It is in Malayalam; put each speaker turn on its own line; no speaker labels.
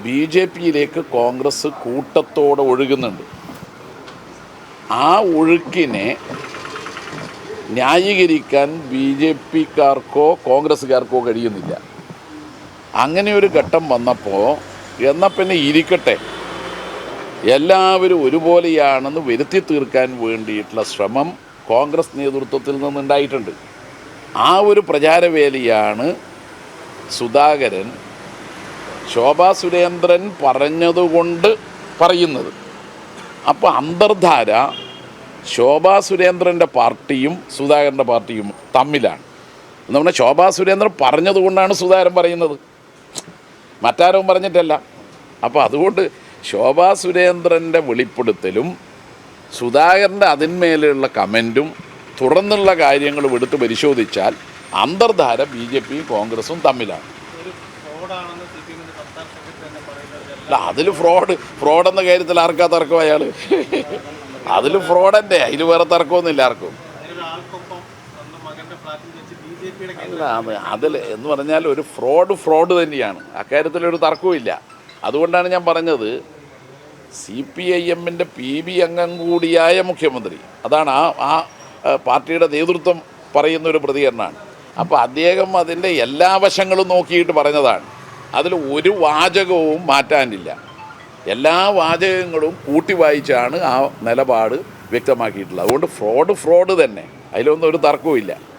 ബി ജെ പിയിലേക്ക് കോൺഗ്രസ് കൂട്ടത്തോടെ ഒഴുകുന്നുണ്ട്. ആ ഒഴുക്കിനെ ന്യായീകരിക്കാൻ ബി ജെ പിക്കാർക്കോ കോൺഗ്രസ്സുകാർക്കോ കഴിയുന്നില്ല. അങ്ങനെ ഒരു ഘട്ടം വന്നപ്പോൾ എന്നാൽ പിന്നെ ഇരിക്കട്ടെ, എല്ലാവരും ഒരുപോലെയാണെന്ന് വരുത്തി തീർക്കാൻ വേണ്ടിയിട്ടുള്ള ശ്രമം കോൺഗ്രസ് നേതൃത്വത്തിൽ നിന്നുണ്ടായിട്ടുണ്ട്. ആ ഒരു പ്രചാരവേലയാണ് സുധാകരൻ ശോഭാ സുരേന്ദ്രൻ പറഞ്ഞതുകൊണ്ട് പറയുന്നത്. അപ്പോൾ അന്തർധാര ശോഭാ സുരേന്ദ്രൻ്റെ പാർട്ടിയും സുധാകരൻ്റെ പാർട്ടിയും തമ്മിലാണ്. എന്ന് പറഞ്ഞാൽ ശോഭാ സുരേന്ദ്രൻ പറഞ്ഞതുകൊണ്ടാണ് സുധാകരൻ പറയുന്നത്, മറ്റാരും പറഞ്ഞിട്ടല്ല. അപ്പോൾ അതുകൊണ്ട് ശോഭാ സുരേന്ദ്രൻ്റെ വെളിപ്പെടുത്തലും സുധാകരൻ്റെ അതിന്മേലുള്ള കമൻറ്റും തുടർന്നുള്ള കാര്യങ്ങളും എടുത്ത് പരിശോധിച്ചാൽ അന്തർധാര ബി ജെ പിയും കോൺഗ്രസും തമ്മിലാണ്. അല്ല, അതിൽ ഫ്രോഡെന്ന കാര്യത്തിൽ ആർക്കാ തർക്കം? അയാൾ അതിൽ ഫ്രോഡൻ്റെ, അതിൽ വേറെ തർക്കമൊന്നുമില്ല ആർക്കും. അല്ല, അതിൽ എന്ന് പറഞ്ഞാൽ ഒരു ഫ്രോഡ് തന്നെയാണ്, അക്കാര്യത്തിലൊരു തർക്കവുമില്ല. അതുകൊണ്ടാണ് ഞാൻ പറഞ്ഞത്, CPIM-ൻ്റെ PB അംഗം കൂടിയായ മുഖ്യമന്ത്രി, അതാണ് ആ പാർട്ടിയുടെ നേതൃത്വം പറയുന്നൊരു പ്രതികരണമാണ്. അപ്പോൾ അദ്ദേഹം അതിൻ്റെ എല്ലാ വശങ്ങളും നോക്കിയിട്ട് പറഞ്ഞതാണ്. അതിൽ ഒരു വാചകവും മാറ്റാനില്ല. എല്ലാ വാചകങ്ങളും കൂട്ടി വായിച്ചാണ് ആ നിലപാട് വ്യക്തമാക്കിയിട്ടുള്ളത്. അതുകൊണ്ട് ഫ്രോഡ് തന്നെ, അതിലൊന്നും ഒരു തർക്കവും ഇല്ല.